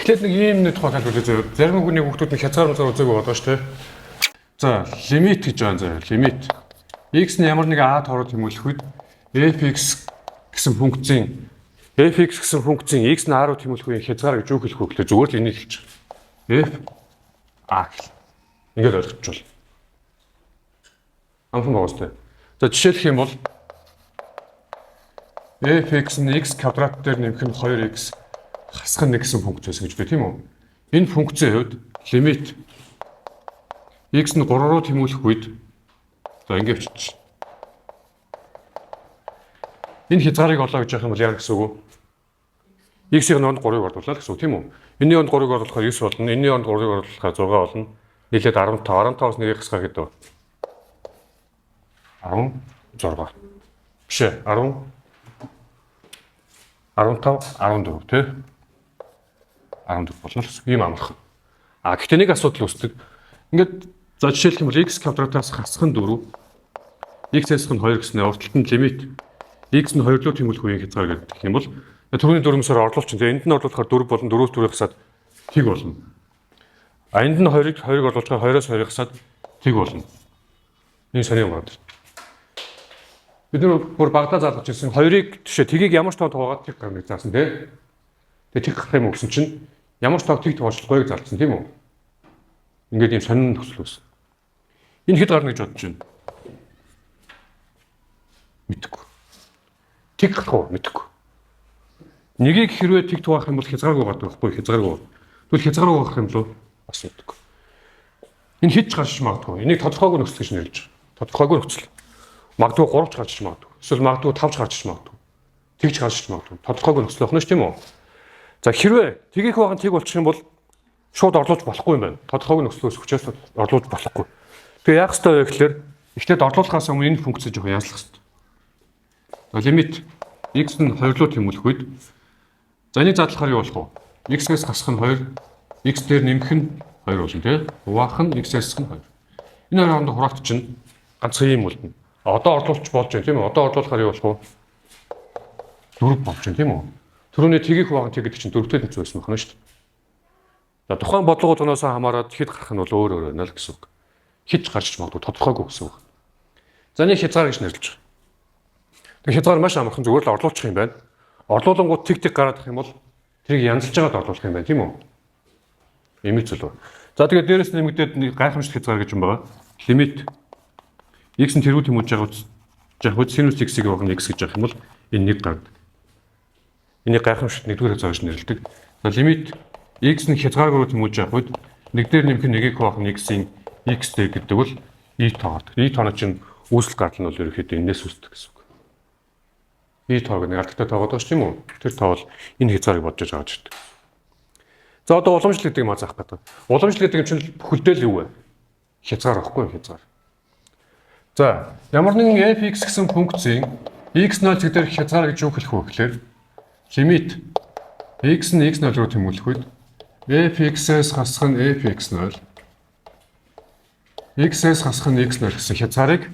Эхлээд нэг ийм нэг тухай тайлбарлая заяа. Зарим хүний хүүхдүүд нь хязгаармаар үзээгүй болоо шүү дээ. За, лимит гэж байна заяа. Лимит. X нь ямар нэгэн a тоороо тэмүүлэх үед fx гэсэн функцийн x нь a руу тэмүүлэх үеийн хязгаар гэж юу хэлэх вэ гэхлээр зүгээр л энийг хэлж байгаа. F a гэх. Ингээд ойлгочвол. Амхан байгаас тээ. За жишээлх юм бол fx нь x квадрат дээр нэмэх нь 2x хасах нь 1 гэсэн функц байсан гэж байна тийм үү? Энэ функцийн хувьд лимит x нь 3 руу тэмүүлэх үед за ингээд бичиж. Энэ хязгаарыг олоо гэж яах юм бол яа гэсэн үг вэ? X-ийн онд 3-ыг орлуулаа гэсэн үг тийм үү? Энийн онд 3-ыг орлуулахаар 9 болно. Энийн онд 3-ыг орлуулахаар 6 болно. Нийлээд 15. 15-аас нэгийг хасгаа гэдэг. 16. Биш ээ. 10 15 14 тий? 14 болно л ийм амархан. Гэхдээ нэг асуудал үүсдэг. Ингээд за жишээлх юм бол x квадратаас хасах нь 4. X-ээс нь 2 гэснээр урталт нь лимит x нь 2 руу тэмүүлэх үеийн хязгаар гэдэг юм бол түрүүний дөрмөсөөр орлуулчих. Тэгээ энд нь орлуулахаар 4 болон 4-өөс 4-ийг хасаад тэг болно. А энд нь 2-ыг орлуулчихаар 2-оос 2-ыг хасаад тэг болно. Энэ сони юм байна. Бид нөр бүр багтаа заалгаж ирсэн 2-ыг тийшээ тгийг ямар ч тоо туугаад тэг гарна гэж заасан тий. Тэгээ тэг гарах юм уу гэсэн чинь ямар ч тоо тэг тоочлохгүйг залцсан тийм үү? Ингээд юм сонин нөхцөл үүсэн. Энэ хэд гарна гэж бодож байна? Мэдгүй. Тэг гарах уу? Мэдгүй. Нэгийг хэрвээ тэг туугах юм бол хязгааргүй гардаг байхгүй хязгааргүй. Тэгвэл хязгааргүй гарах юм лөө асуудаг. Энэ хэд ч гарч магадгүй. Энийг тодорхойгүй нөхцөл гэж нэрлэж байгаа. Тодорхойгүй нөхцөл. Магадгүй 3 ч гарч магадгүй. Эсвэл магадгүй 5 ч гарч магадгүй. Тэгж гарч магадгүй. Тодорхойгүй нөхцөл байна ш тийм үү? За хэрвээ тгийх байгаа тэг болчих юм бол шууд орлуулж болохгүй юм байна. Тодорхойгүй нөхцлөөс хүчээс орлуулж болохгүй. Тэгээ яах ёстой вэ гэхээр эхлээд орлуулахаас өмнө энэ функцийг жоохон янзлах ёстой. Лимит x нь 2 руу тэмүүлэх үед за энийг задлахаар юу болох вэ? X-ээс хасах нь 2, x дээр нэмэх нь 2 болно тий. Хуваах нь x-ээс нь 2. Энэ хоёр хооронд хураагт чинь ганцхан юм болно. Одоо орлуулж болж байна тийм үү? Одоо орлуулахаар юу болох вэ? 4 болж байна тийм үү? Түрүүний тгийх байгаа тэг гэдэг чинь 4-тэй тэнцүү байсан байна шүү дээ. За тухайн бодлого туноос хамаарат хэд гарах нь бол өөр байна л гэсэн үг. Хэд ч гарч магадгүй тодорхойгүй гэсэн үг. За нэг хязгаар гэж нэрлэж байгаа. Тэгээ хязгаар маш амархан зүгээр л орлуулчих юм байна. Орлуулангууд тэг гараад ирэх юм бол тэрийг янзлж байгаад орлуулах юм байна тийм үү? Имийг зүйл байна. За тэгээ дээрэс нэмэгдээд гайхамшигт хязгаар гэж юм байгаа. Лимит x нь тэрүүл тэмүүлж байгаа синус x-ийг байгаа нь x гэж авах юм бол энэ нэг гардаг. Энийг гайхамшигт нэгдүгээр хязгаар гэж нэрлэдэг. За лимит x нь хязгааргүй тэмүүлж байгаа үед нэг дээр нэмэх нь нэгийг хуваах нь x-ийн x дээр гэдэг бол и тоо. И тооно чинь үүсэл гардал нь бол ерөөхдөө энэс үүсдэг гэсэн үг. И тоог нэг альттай тоогод байгаа ч юм уу? Тэр тоо бол энэ хязгаарыг бодож байгаа ч гэдэг. За одоо уламжлал гэдэг юм заах гэдэг. Уламжлал гэдэг юм чинь бүхэлдээ л юу вэ? Хязгаар واخгүй хязгаар. За ямар нэгэн fx гэсэн функцийн x0 гэдэг хязгаар гэж юу хэлэх вэ гэхээр лимит x нь x0 руу тэмүүлэх үед fx-ээс хасах нь fx0 x-ээс хасах нь x0 гэсэн хязгаарыг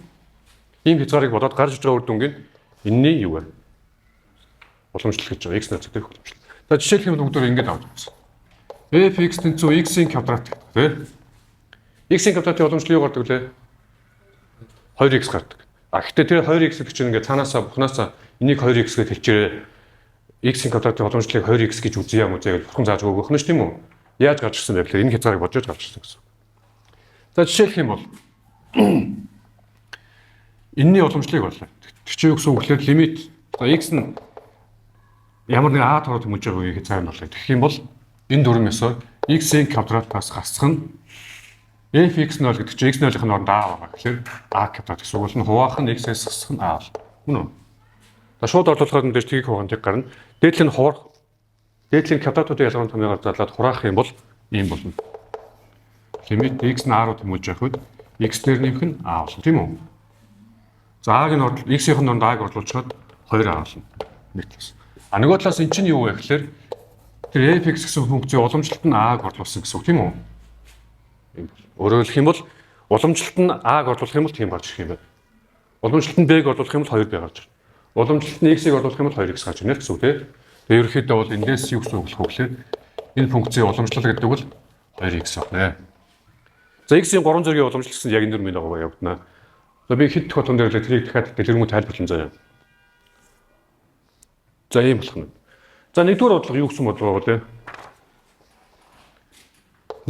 ийм хязгаарыг бодоод гарч иж байгаа үр дүнг нь энэний юу вэ? Уламжлал гэж байгаа x0 гэдэг уламжлал. За жишээлх юм бол бүгдөө ингэж авч үзье. fx тэнцүү x-ийн квадрат гэдэг тийм. X-ийн квадратын уламжлал юу гардаг вэ? 2x гардаг. Гэхдээ тэр 2x гэдэг чинь ингээд цаанаасаа бухнаасаа энийг 2x гэж хэлчихээрээ x-ийн квадратын уламжлалыг 2x гэж үзье юм уу гэж бурхан зааж өгөх нь ш тийм үү? Яаж гарч ирсэн бэ гэхээр энэ хязгаарыг бодож гарч ирсэн гэсэн. За жишээлх юм бол энэний уламжлалыг бодлоо. Тэр чинь юу гэсэн үг гэхээр лимит x нь ямар нэг a тоороо тэмүүлж байгаа үеийг хязгаар нь болоо. Тэгэх юм бол энэ дүрмээсөө x-ийн квадратаас хасах нь fx0 гэдэг чинь x0-ийн оронд a байгаа. Тэгэхээр a квадрат гэсэн үг нь хуваах нь x-ээс хасах нь a бол. Мөн үү? За шууд орлуулахад энэ тгийг хуваах нь гарна. Дээдлийн квадратуудын ялгааны томьёогоор залаад хураах юм бол ийм болно. Лимит x нь a руу тэмүүлж явах үед x дээр нэмэх нь a болно тийм үү? За a-г нь x-ийн оронд a-г орлуулчихад 2a болно. Нэг талаас. А нөгөө талаас эн чинь юу вэ гэхээр тэр fx гэсэн функцийн уламжлалт нь a-г орлуулсан гэсэн үг тийм үү? Өөрөөр хэлэх юм бол уламжлалт нь a-г орлуулах юм бол тийм гарч ирэх юм байна. Уламжлалт нь b-г орлуулах юм бол 2b гарч ирнэ. Уламжлалт нь x-ийг орлуулах юм бол 2x гарч ирнэ гэсэн үг тийм. Тэгээ ерөнхийдөө бол эндээс юу гэсэн үг болох вэ гэхээр Энэ функцийн уламжлал гэдэг бол 2x байна. За x-ийн 3 зэргийн уламжлал гэсэн яг энэ дүрмийн дагуу явагдана. За би хэд дэх болгон дээр л тэрийг дахиад дэлгэрэнгүй тайлбарлан заяа. За ийм болох нь. За нэгдүгээр бодлого юу гэсэн бодлого вэ?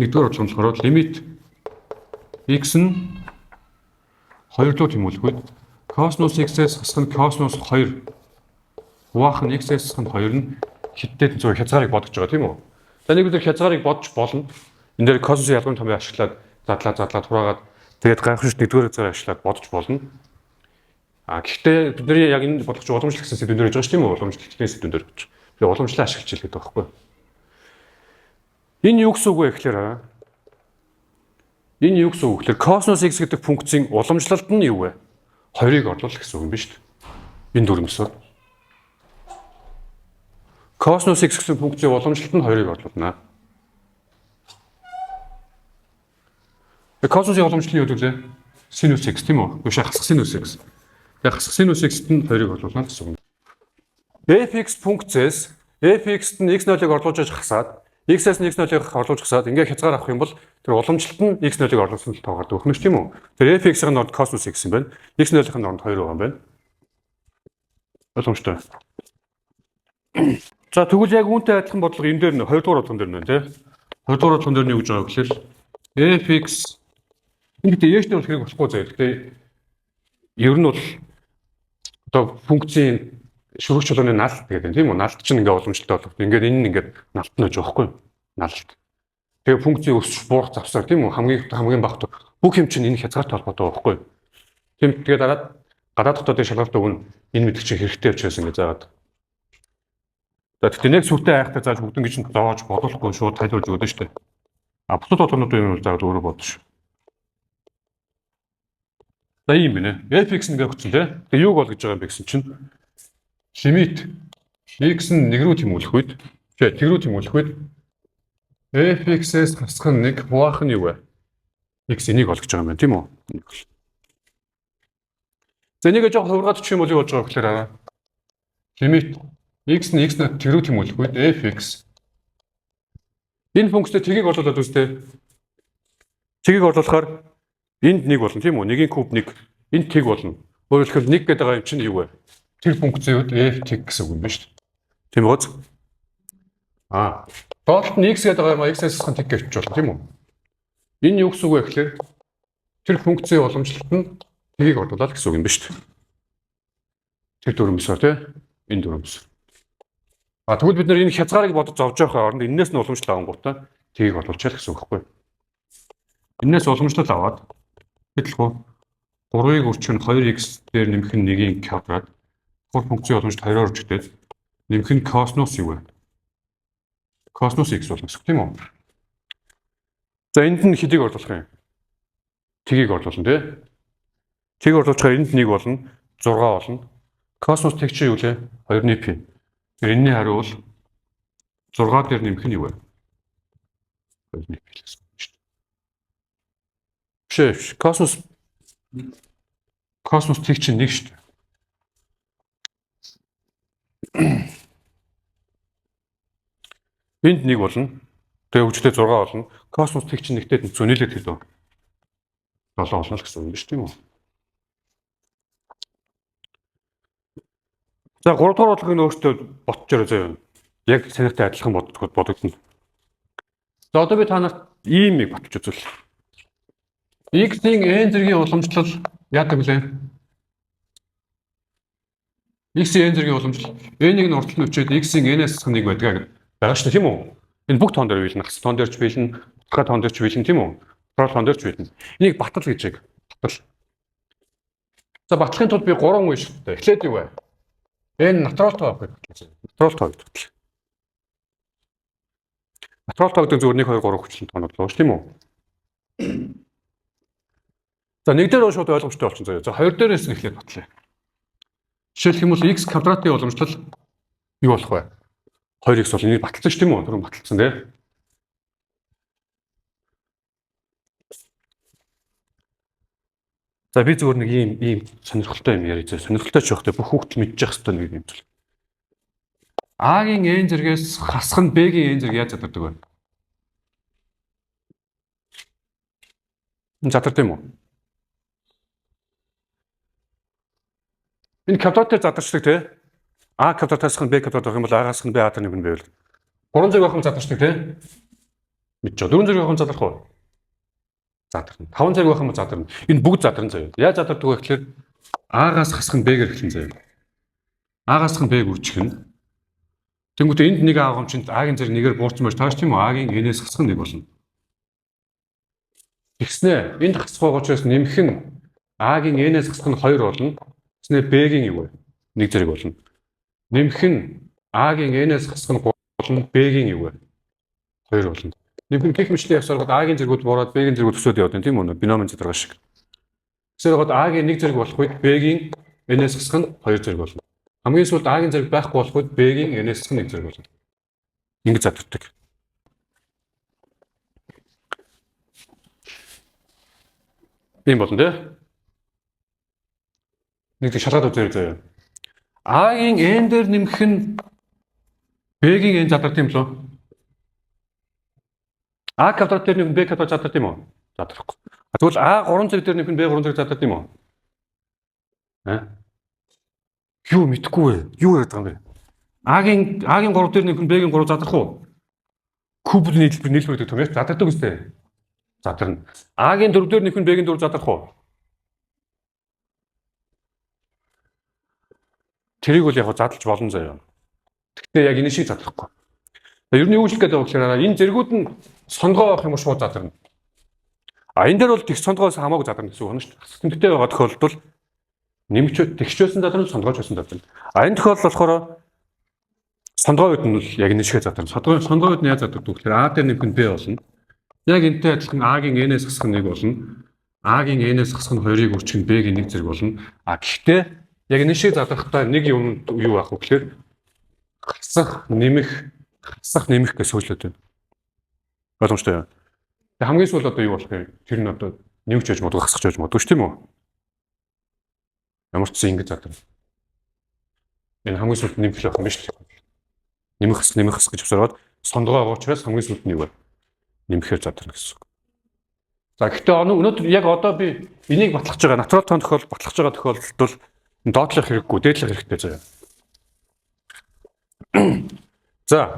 Нэгдүгээр бодлого нь болохоор лимит x нь 2 руу тэмүүлэхэд косинус x-ээс хасах нь косинус 2 хуваах нь x-ээс хасах нь 2 нь хятадд зөв хязгаарыг бодож байгаа тийм үү? За нэг үгээр хязгаарыг бодож болно. Энэ дээр косинусын ялгын томыг ашиглаад задлаад хураагаад тэгээд гайхамшигт нэгдүгээр хязгаарыг ашиглаад бодож болно. Гэхдээ бидний яг энэ бодлогч уламжлал гэсэн сэдвэн дээр байж байгаа шүү тийм үү? Уламжлалын сэдвэн дээр гэж. Тэгээд уламжлалаа ашиглаж хэлэх гэдэг байхгүй. Энэ юу гэсэн үг вэ гэхээр энэ юу гэсэн үг гэхээр косинус x гэдэг функцийн уламжлалт нь юу вэ? 2-ыг орлуул гэсэн үг юм биш үү? Энэ дүрмсээр. Косинус x гэсэн функцийн уламжлалт нь 2-ыг орлуулна. Косинусын уламжлалын юу вэ? Синус x тийм үү? Биш хасах синус x. Яг хасах синус x-т нь 2-ыг орлуулна гэсэн үг. fx функцээс fx-т нь x0-ыг орлуулж хасаад x-ээс нь x0-ыг орлуулж хасаад ингээ хязгаар авах юм бол тэр уламжлалт нь x0-ыг орлуулсан л тоогаад өгөх нь тийм үү? Тэр fx-ийн оронд косинус x юм байна. x0-ийн оронд 2 байгаа юм байна. Ойлгомжтой. За тэгвэл яг үүнтэй адилхан бодлого энэ дээр нь 2 дугаар бодлогон дээр нэ тий. 2 дугаар бодлогон дээр нь юу гэж байгаа гэхээр fx энэ гэдэг яаж нэг хэрэг болохгүй заяа. Гэхдээ ер нь бол одоо функцийн шүрэг чулууны налт гэдэг тийм үү? Налт чинь ингээ уламжлалтай болох. Ингээд энэ нь ингээд налт нэж байхгүй юу? Налт. Тэгээ функцийн өсч буурах завсар тийм үү? Хамгийн багт бүх юм чинь энэ хязгаартай холбоотой байхгүй юу? Тийм тэгээ дараад гадаад дотоодын шалгалтын өгн энэ мэдгч хэрэгтэй учраас ингэ заагаад. За тэгтээ нэг сүртэй айхтар зааж бүгд ингэж зоож бодохгүй шууд тайлбарж өгдөө шүү дээ. Бусад бодлогонуудын юм заагаад өөрөө бодно шүү. За ийм байна. fx нэгэ өгсөн тий. Тэгээ юуг бол гэж байгаа юм бэ гэсэн чинь лимит x нь 1 рүү тэмүүлэх үед тэр рүү тэмүүлэх үед fx-ээс хасах нь 1 хуваах нь юу вэ? x энийг олгож байгаа юм байна тийм үү? За энийг жоох хургаад ч юм уу юу болж байгаа гэхээр лимит x нь x-д тэр рүү тэмүүлэх үед fx энэ функцтэй тгийг орлуулад үстэй. Тгийг орлуулахаар энд 1 болно тийм үү? 1-ийн куб 1 энд тэг болно. Өөрөөр хэлбэл 1 гэдэг байгаа юм чинь юу вэ? Тэр функцийн үед f тэг гэсэн үг юм байна шүү дээ. Тийм үү? Доолт нь x гэдэг байгаа юм x-ээс хасах тэг гэж болно тийм үү? Энэ юу гэсэн үг вэ гэхээр тэр функцийн уламжлалт нь тгийг орлуулаад гэсэн үг юм байна шүү дээ. Тэр дүрмсээр тий? Энэ дүрмсээр. Тэгвэл бид нэр энэ хязгаарыг бодож зовж байгаа оронд энээс нь уламжлал авангуудаа тгийг орлуулчихал гэсэн үг байхгүй юу? Энээс уламжлал аваад хэдлэх үү? 3-ыг өрчөн 2x дээр нэмэх нь 1-ийн квадрат. Гол функцийн уламжлалт 2-оор өрчдөд нэмэх нь косинус юу вэ? Косинус x болно гэсэн үг тийм үү? За энд нь хэдийг орлуулах юм? Тгийг орлуулна тий? Тгийг орлуулчихаар энд 1 болно, 6 болно. Косинус тэг чи юу лээ? 2-ны π. Тэр энэний хариу бол 6 дээр нэмэх нь юу вэ? 2-ны π гэсэн үг шүү дээ. Биш. Косинус тэг чинь 1 шүү дээ. Энд 1 болно. Тэгээ хөвчтэй 6 болно. Косинус тэг чинь 1-тэй зөнөөлөд хэлв. 7 болно л гэсэн үг биш тийм үү? За 3 дугаар бодлогын өөртөө ботчоор заяа. Яг санийхтай адилхан бодогдно. За одоо би та нарт иймийг батж үзвэл. X-ийн n зэргийн уламжлал яадаг вэ? X-ийн n зэргийн уламжлал n-ийг нь уртл нь өчөөд X-ийн n-ээс хасах 1 байдаг байгаа шүү дээ тийм үү? Энэ бүх тоон дээр биелнэ, хас тоон дээр ч биелнэ, утга тоон дээр ч биелнэ тийм үү? Прол тоон дээр ч биелнэ. Энийг батал гэж яг. Батал. За батлахын тулд би 3 үе шигтэй. Эхлээд юу вэ? Энэ натурал тоо авах гэж байна. Натурал тоо гэдэг. Натурал тоо гэдэг зөвхөн 1 2 3 хүчлэн тоонод л шүү тийм үү? За нэг дээр шууд ойлгомжтой болчихсон заяа. За хоёр дээрээс нь эхлээд батлаа. Жишээлх юм бол x квадратын уламжлал юу болох вэ? 2x бол энийг баталсан шүү тийм үү? Түрүүн баталсан тий. За би зөвхөн нэг ийм сонирхолтой юм яриа. Сонирхолтой ч явах те бүх хүүхд мэдчих хэвээр нэг юм зүйл. А-гийн n зэргээс хасах нь B-гийн n зэрэг яаж задардаг вэ? Энэ задардаг юм уу? Энэ квадратаар задарчдаг тий? А квадратаас нь B квадрат авах юм бол А-гаас нь B А-тай нэг нь байвал 3 зэрэг авах нь задарчдаг тий? Мэдчихв. 4 зэрэг авах нь задарх уу? Задарна. 5 зэрэг авах юм задарна. Энэ бүгд задарна заяа. Яаж задардаг вэ гэхээр А-гаас хасах нь B-гээр эхлэн заяа. А-гаас нь B-г үржих нь. Тэнгүүтээ энд нэг А авах юм чинь А-гийн зэрэг нэгээр буурчмаар тааш тийм үү? А-гийн n-ээс хасах нь нэг болно. Тэгснэ энд хасах байгаа учраас нэмэх нь А-гийн n-ээс хасах нь 2 болно. Тэгснэ B-гийн юу вэ? Нэг зэрэг болно. Нэмэх нь А-гийн n-ээс хасах нь 3 болно. B-гийн юу вэ? 2 болно. Нэмэх нь гих мэтлийн явсараад А-гийн зэргүүд буураад B-гийн зэргүүд өсөд яваад байна тийм үү? Биномын задаргаа шиг. Тэгсээр гоод А-гийн нэг зэрэг болох үед B-гийн n-ээс хасах нь 2 зэрэг болно. Хамгийн сүүлд А-гийн зэрэг байхгүй болох үед B-гийн n-ээс хасах нь 1 зэрэг болно. Ингэж задардаг. Тийм болно тий. Нэг тийм шалгаад үзээрэй заяа. А-гийн n дээр нэмэх нь B-гийн n задардаг юм лөө? А квадрат дээр нэмэх нь B квадрат задардаг юм уу? Задарахгүй. Тэгвэл А 3 зэрэг дээр нэмэх нь B 3 зэрэг задардаг юм уу? Юу мэдэхгүй вэ? Юу яриад байгаа юм бэ? А-гийн 3 дээр нэмэх нь B-гийн 3 задарх уу? Куб нийлбэр гэдэг юм яа? Задардаг үстэй. Задарна. А-гийн 4 дээр нэмэх нь B-гийн 4 задарх уу? Тэрийг бол яг задлж болно заяа. Гэхдээ яг энэ шиг задрахгүй. Ер нь юу хэлэх гээд байгаа гэхээр энэ зэргүүд нь сонгоо авах юм уу шууд задарна. А энэ дээр бол тэгш сонгоос хамаагүй задарна гэсэн үг байна шүү дээ. Тэмдэгтэй байгаа тохиолдолд нэмч тэгшөөсөн задарна, сонгооч байсан задарна. А энэ тохиолдол болохоор сонгоо үед нь бол яг энэ шигэ задарна. Сонгоо үед нь яаж задардаг вэ гэхээр А дээр нэмэх нь B болно. Яг энтэй адилхан А-гийн n-ээс хасах нь 1 болно. А-гийн n-ээс хасах нь 2-ыг үржих нь B-гийн 1 зэрэг болно. А гэхдээ яг энэ шиг задрахтаа нэг юм юу аах вэ гэхээр хасах нэмэх гэж сөүлээд байна. Ойлгомжтой юу? Тэг хамгийн сүүл одоо юу болох вэ? Тэр нь одоо нэмж яж модгүй хасах яж модгүй ш тийм үү? Ямар ч зэн ингэж задарна. Энэ хамгийн сүүлд нэмэх байх юм биш үү? Нэмэх хас гэж авсараад сонгоо уучраас хамгийн сүүлд нь юу вэ? Нэмэхээр задарна гэсэн үг. За гэхдээ өнөөдөр яг одоо би энийг батлах гэж байгаа натурал тоон батлах гэж байгаа тохиолдолд бол доотлох хэрэггүй, дээдлэх хэрэгтэй заяа. За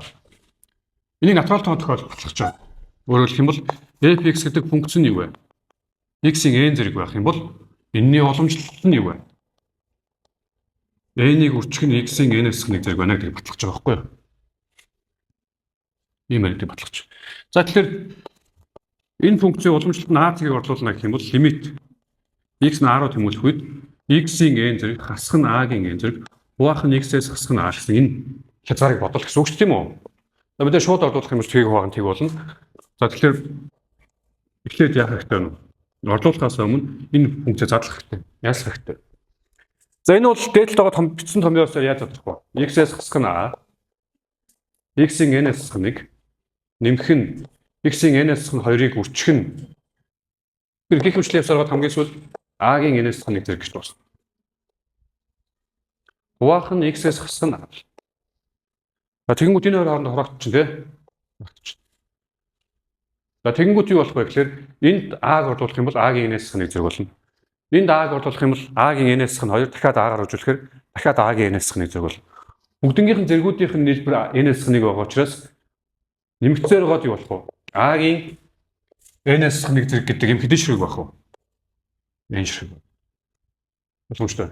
энийг натурал тоон тохиолдолд батлах гэж байгаа. Өөрөөр хэлэх юм бол f(x) гэдэг функц нь юу вэ? X-ийн n зэрэг байх юм бол энэний уламжлалт нь юу вэ? n-ийг үржих нь x-ийн n-ээс 1 зэрэг байна гэдэг батлах гэж байгаа байхгүй юу? Ийм хэлбэрээр батлах гэж. За тэгэхээр энэ функцийн уламжлалт нь a зэргийг орлуулна гэх юм бол лимит x нь a руу тэмүүлэх үед x-ийн n зэрэг хасах нь a-гийн n зэрэг хуваах нь x-ээс хасах нь a гэсэн энэ хязгаарыг бодвол гэсэн үг шүү дээ тийм үү? За бид шууд орлуулах юм бол тгийг хуваах нь тэг болно. За тэгэхээр эхлээд яах хэрэгтэй вэ? Орлуулахаас өмнө энэ функцээ задлах хэрэгтэй. Яаслах хэрэгтэй. За энэ бол дээдлэлд байгаа бичсэн томьёос яаж задлах вэ? X-ээс хасах нь a, x-ийн n-ээс хасах нь 1, нэмэх нь x-ийн n-ээс хасах нь 2-ыг үржих нь тэр гих хэмжлийн явсараад хамгийн сүүл a-гийн n-ээс хасах нь 1 зэрэг гэж дуусна. Хуваах нь x-ээс хасах нь a. За тэгэнгүүт энэ хоёр хооронд хураагч тий. За тэгэнгүүт юу болох вэ гэхээр энд А-г орлуулах юм бол А-гийн n-ээс хасах нь 1 зэрэг болно. Энд А-г орлуулах юм бол А-гийн n-ээс хасах нь 2 дахиад А-гаар оруулахаар дахиад А-гийн n-ээс хасах нь 1 зэрэг болно. Бүгднгийнх нь зэргүүдийнх нь нийлбэр n-ээс хасах 1 байгаа учраас нэмэгцээр гоод юу болох вэ? А-гийн n-ээс хасах 1 зэрэг гэдэг юм хэдэн ширхэг байх вэ? N ширхэг. Боломжтой.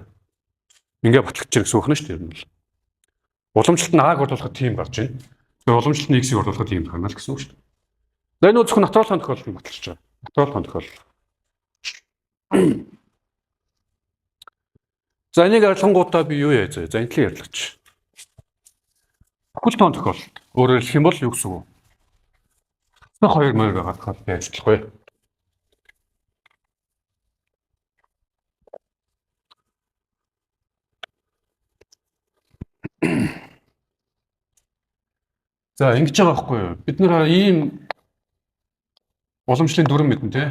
Ингээ батлах гэж гэсэн үг байна шүү дээ. Уламжлалт нь А-г орлуулахад тийм гарч байна. Тэгэхээр уламжлалт нь X-ийг орлуулахад тийм гарна л гэсэн үг шүү дээ. За энэ зөвхөн натурал тоон тохиолдолд баталж байгаа. Натурал тоон тохиолдол. За энийг ойлгонгуудаа би юу яа заа. За энэ тал ярилцгач. Бүхэл тоон тохиолдолд. Өөрөөр хэлэх юм бол юу гэсэн үг вэ? Хоёр мөр байгаа тохиолдолд яаж ажиллах вэ? За ингэж байгаа байхгүй юу? Бид нэр ийм уламжлалын дүрэн мэднэ тий.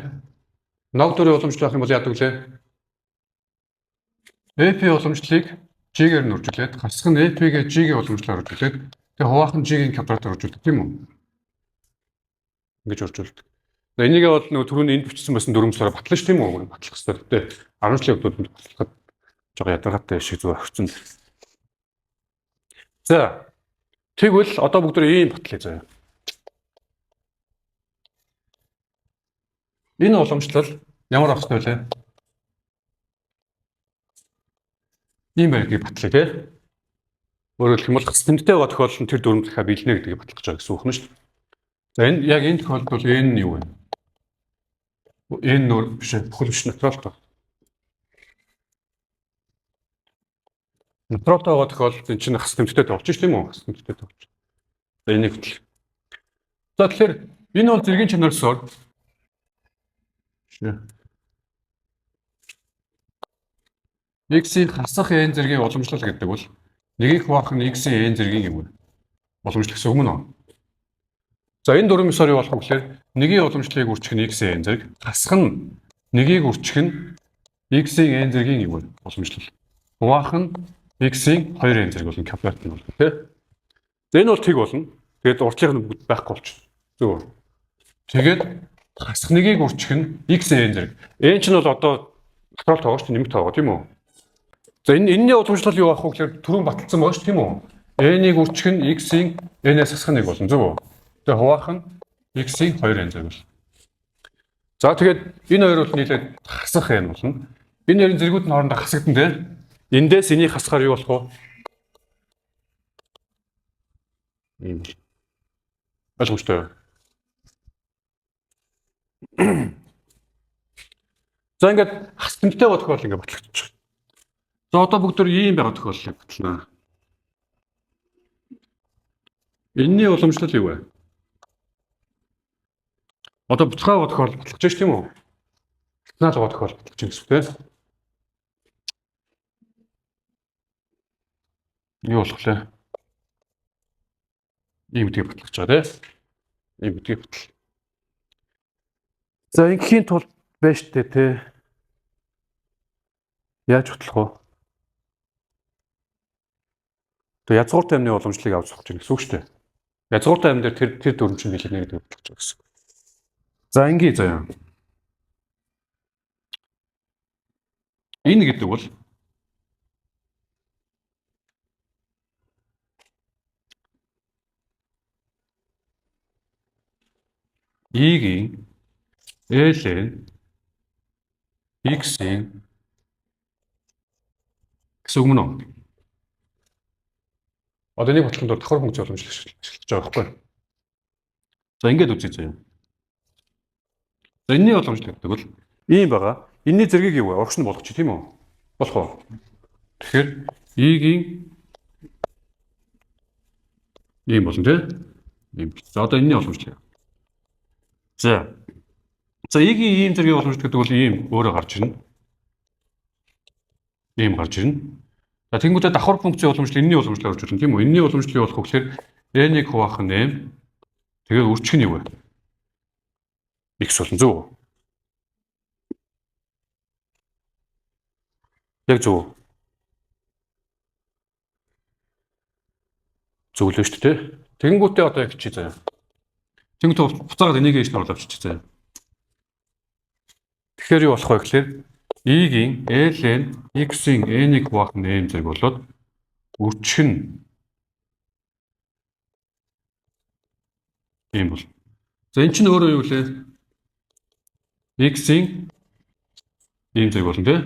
Ног дүрийн уламжлал авах юм бол яадаг лээ? F уламжлалыг G-гээр нь үржүүлээд хасах нь AP-гээ G-гээ уламжлалаар үржүүлээд тэгээ хуваахан G-ийн квадратаар үржүүлдэг тийм үү? Ингэж үржүүлдэг. Энийгээ бол нөгөө түрүүний энд бичсэн байсан дүрмжлэлээр батлана ш тийм үү? Батлах хэрэгтэй. Гэтэ 10 жилийн хувьд батлахад жоо ядаргаатай шиг зүгээр өгсөн. За тэгвэл одоо бүгд ийм батлая заяа. Энэ уламжлал ямар ах вэ лээ? Ийм байрыг батлая тий. Өөрөөр хэлбэл хас тэмдэгтэй байгаа тохиолдолд тэр дүрмжлэлээ биелнэ гэдгийг батлах гэж байгаа гэсэн үг нь шүү дээ. За энэ яг энэ тохиолдолд энэ нь юу вэ? Энэ нөр биш бүхэл биш натурал тоо. Натуралтай байгаа тохиолдолд энэ чинь хас тэмдэгтэй тоолж ш тийм үү? Хас тэмдэгтэй тоолж. За энийг хөтөл. За тэгэхээр энэ бол зэргийн чанарсоор x-ийн хасах n зэргийн уламжлал гэдэг бол нэгийг хуваах нь x-ийн n зэргийн юм. Уламжлал гэсэн үг мөн үү? За энэ дөрвөн ёсоор юу болох вэ гэхээр нэгийн уламжлалыг үржих нь x-ийн n зэрэг, хасах нь нэгийг үржих нь x-ийн n зэргийн юм уламжлал. Хуваах нь x-ийн 2n зэрэг болно квадрат нь болно тий. За энэ бол тэг болно. Тэгээд урдлынх нь бүгд байхгүй болчихно. Зөв. Тэгээд хасах нэгийг үржих нь x-ийн n зэрэг. n чинь бол одоо натурал тоогоо шүү дээ, нэмэлт тоогоо тийм үү? За энэний уламжлал юу авах вэ гэхээр түрүүн баталсан байгаа шүү тийм үү? n-ийг үржих нь x-ийн n-ээс хасах нэг болно зөв үү? Тэгээ хуваах нь x-ийн 2n зэрэг болно. За тэгээд энэ хоёр бол нийлээд хасах n болно. Энэ хоёрын зэргүүд нь хоорондоо хасагдан тий. Эндээс энийг хасахаар юу болох вэ? Ийм. Ойлгомжтой. За ингээд хас тэмдэгтэй байгаа тохиолдол ингээд батлагдчих. За одоо бүгд ийм байгаа тохиолдлыг батлана. Энэний уламжлал юу вэ? Одоо буцаага байгаа тохиолдол батлаж байна тийм үү? Батлнаа байгаа тохиолдол батлаж байна гэсэн үг тийм. Юу болох вэ? Ийм үдгийг батлаж байгаа тийм. Ийм үдгийг батл. За ингийн тулд байж тээ тий. Яаж батлах вэ? Тэгээ язгууртай амны уламжлалыг авч сурах гэсэн үг шүү дээ. Язгууртай ам дээр тэр дүрм чинь билээ гэдэг батлаж байгаа гэсэн. За ингийн заяа. Энэ гэдэг бол И-ийн L-ийн X-ийн гэсэн үг мөн үү? Одоо нэг батлахын тулд давхар функц боломжтой ашиглаж байгаа байхгүй. За ингээд үзье заяа. За энэний боломжтой гэдэг бол ийм байгаа. Энэний зэргийг юу вэ? Урагш нь болгочих тийм үү? Болох уу? Тэгэхээр И-ийн ийм болно тий? Ийм. За одоо энэний боломжтой. За И-ийн ийм зэргийн уламжлалт гэдэг бол ийм өөрөө гарч ирнэ. Ийм гарч ирнэ. За тэнгуүдээ давхар функцийн уламжлал энэний уламжлалаар үржүүлнэ тийм үү? Энэний уламжлал юу болох вэ гэхээр n-ийг хуваах нь m. Тэгээд үржих нь юу вэ? X болно зөв үү? Яг зөв. Зөвлөө шүү дээ. Тэгэнгүүтээ одоо яг чи заяа. Тэнгуүтээ буцаагаад энийг ээж оруулаад авчиж заяа. Тэгэхээр юу болох вэ гэхээр И-ийн L-ийн X-ийн n-ийг хуваах нь m зэрэг болоод үржих нь ийм бол. За эн чинь өөрөө юу вэ? X-ийн ийм зэрэг болно тий.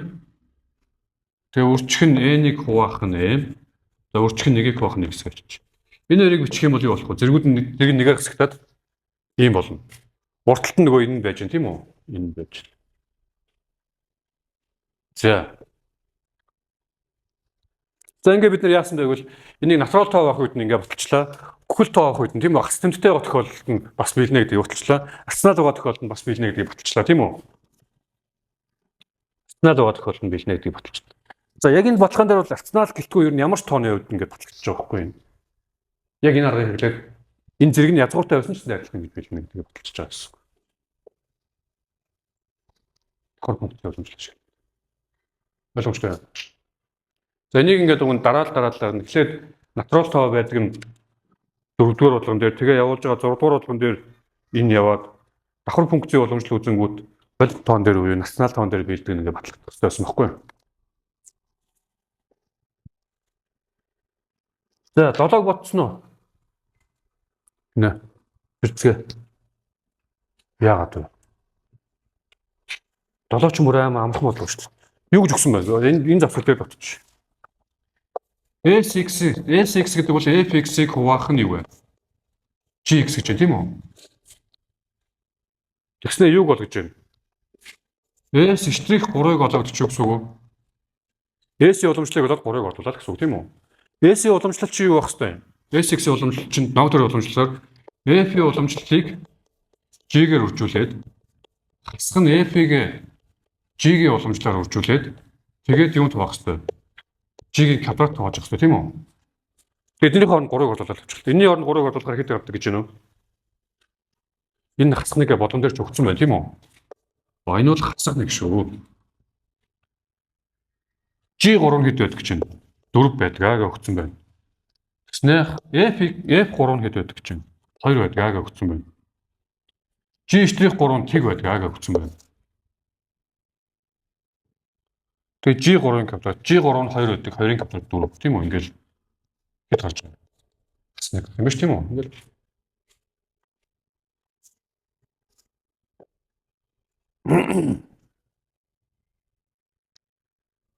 Тэгээ үржих нь n-ийг хуваах нь m. За үржих нь нэгийг хуваах нь x гэж. Энэ хоёрыг бичих юм бол юу болох вэ? Зэргүүд нь зэрэг нэгээр хэсэгтээд ийм болно. Урталт нь нөгөө энэ нь байж гэн тийм үү? Энэ нь байж. За ингээд бид нар яасан бэ гэвэл энийг натурал тоо авах үед нь ингээд баталчлаа. Бүхэл тоо авах үед нь тийм үү? Хас тэмдэгтэй байгаа тохиолдолд нь бас биелнэ гэдгийг баталчлаа. Аснаад байгаа тохиолдолд нь бас биелнэ гэдгийг баталчлаа тийм үү? Аснаад байгаа тохиолдолд нь биелнэ гэдгийг баталчлаа. За яг энэ баталгаан дээр бол аснаад гэлтгүй ер нь ямар ч тооны үед ингээд баталчихж байгаа байхгүй юм. Яг энэ аргыг хэрэглээд энэ зэрэг нь язгууртай байсан ч адилхан гэж биелнэ гэдгийг баталчихж байгаа гэсэн. Корпункт явуулж байна. Ойлгомжтой. За энийг ингээд уг нь дараалал нь эхлээд натурал тоо байдаг нь 4-р болгон дээр тэгээ явуулж байгаа 6-р болгон дээр энэ яваад давхар функцийн уламжлал үзэнгүүт бодит тоон дээр үе национал тоон дээр бийдэг нэгэ батлагдах хэрэгтэй байсан байхгүй юу? За 7-г ботсон уу? Нэ. Бэрцгээ. Яагаад вэ? 7 ч мөр аймаа амархан бодлоо шүү дээ. Юу гэж өгсөн бэ? Энэ завсгал дээр ботчих. SX гэдэг бол FX-ийг хуваах нь юу вэ? GX гэж байна тийм үү? Тэгснээ юуг болгож байна? S'-3-ыг олгодчих гэсэн үг. S-ийн уламжлалыг болоод 3-ыг орлуулаад гэсэн үг тийм үү? S-ийн уламжлал чи юу байх хэвээр? SX-ийн уламжлал чинь ноутер уламжлалаар F-ийн уламжлалыг G-гээр үржүүлээд хасах нь F-ийг G-ийн уламжлалаар үржүүлээд тэгээд юунд хуваах хэвээр? G-ийн квадрат тоож авах хэрэгтэй тийм үү? Тэдний хооронд 3-ыг орлуулаад авчих. Энийний хооронд 3-ыг орлуулахаар хэд гардаг гэж байна вэ? Энэ хасах нэг бодон дээр ч өгсөн байна тийм үү? Энэ бол хасах нэг шүү. G3 хэд байдаг гэж байна? 4 байдаг аа гэж өгсөн байна. Тэгснэ F3 хэд байдаг гэж байна? 2 байдаг аа гэж өгсөн байна. G'3 тэг байдаг аа гэж өгсөн байна. Тэгээ G3-ын квадрат, G3 нь 2 байдаг, 2-ын квадрат 4 тийм үү? Ингээл хэд гарч байна? Нэг юм биш тийм үү? Ингээл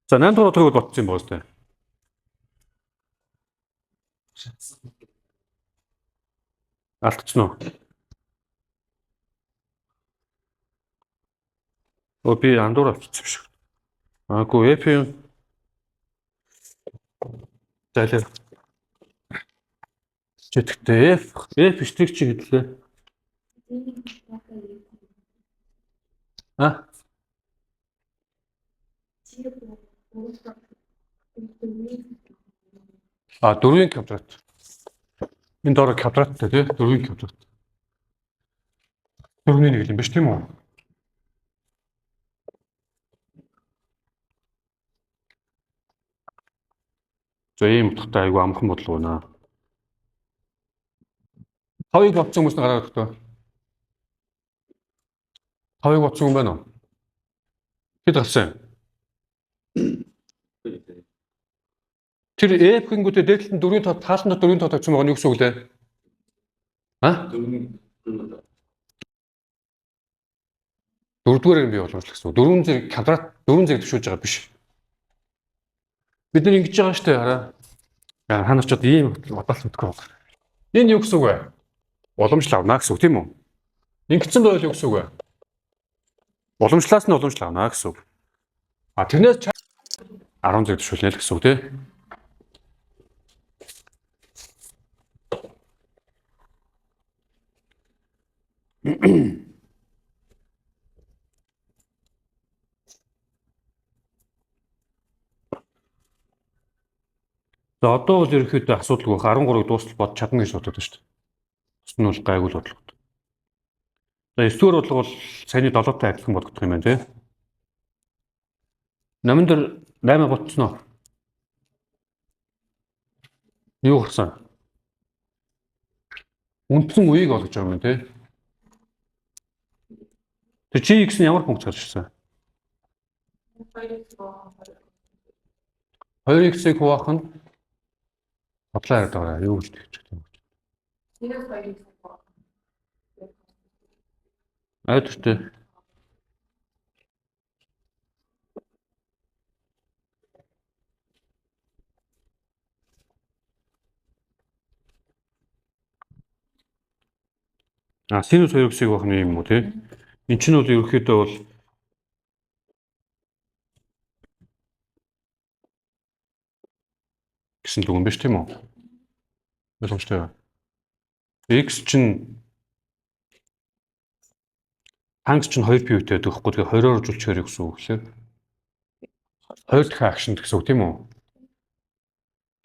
За 8 дахь удаа ботсон юм байна сте. Алдчихсан уу? Би андуур авчихсан биш. Аагүй F-ийн зайлэр читгэвтэй F штрих чи хэдлээ. Дөрвийн квадрат. Энэ доор квадраттай тий? Дөрвийн квадрат. Дөрвний нэг юм биш тийм үү? За ийм утгатай айгүй амархан бодлого байна. 5-ыг ботсон хүмүүс нь гараад өгтөө. 5-ыг ботсон юм байна уу? Хэд гарсан? Тэр F гингүүтээ дээдлэн 4-ийн тоо таалан дот 4-ийн тоо тавьсан байгаа нь юу гэсэн үг лээ? 4-р нь бий боломжтой гэсэн үг. 4 зэрэг квадрат 4 зэрэг төвшүүлж байгаа биш. Бид нар ингэж байгаа штэ хараа. Ханацчууд ийм бодолт өгдөг байна. Энэ юу гэсэн үг вэ? Уламжлал авна гэсэн үг тийм үү? Ингэсэн байвал юу гэсэн үг вэ? Уламжлалаас нь уламжлал авна гэсэн үг. Тэрнээс 10 зэрэг төвшүүлнэ л гэсэн үг тий. За одоо бол ерөнхийдөө асуудалгүй 13-ыг дуустал бод чадна гэж боддог шүү дээ. Тус нь бол гайгүй л бодлого. За 9-р бодлого бол саяны 7-тай адилхан бодогдох юм байна тий. Номон дээр 8 ботсон уу? Юу гарсан? Үндсэн үеийг олгож байгаа юм тий. Тэр GX нь ямар функц гарч ирсэн? 2x-ийг хуваах нь бодлоо яриад байгаа. Юу гэж тэгж байгаа юм. Айдвартай. Синус 2x-ийг байх нь юм уу тий? Энд чинь бол ерөнхийдөө бол гэсэн үг юм биш тийм үү? Ойлгомжтой. X чинь хангас чинь 2 пивтэй байдаг хгүй. Тэгээ 2-оор үржүүлчихээр гэсэн үг лээ. 2 дахь акшн гэсэн үг тийм үү?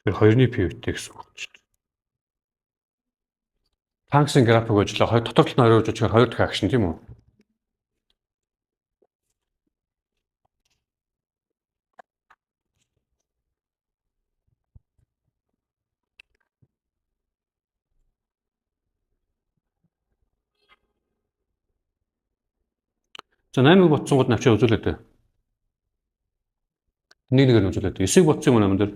Тэгэхээр 2-ны пивтэй гэсэн үг шүү дээ. Танксын график ажиллаа дотор талд нь 2-оор үржүүлчихээр 2 дахь акшн тийм үү? За 8-ыг ботсон гол навчаа үзүүлээд. Нэг нэгээр нь үзүүлээд. 9-ыг ботсон юм уу наман дээр?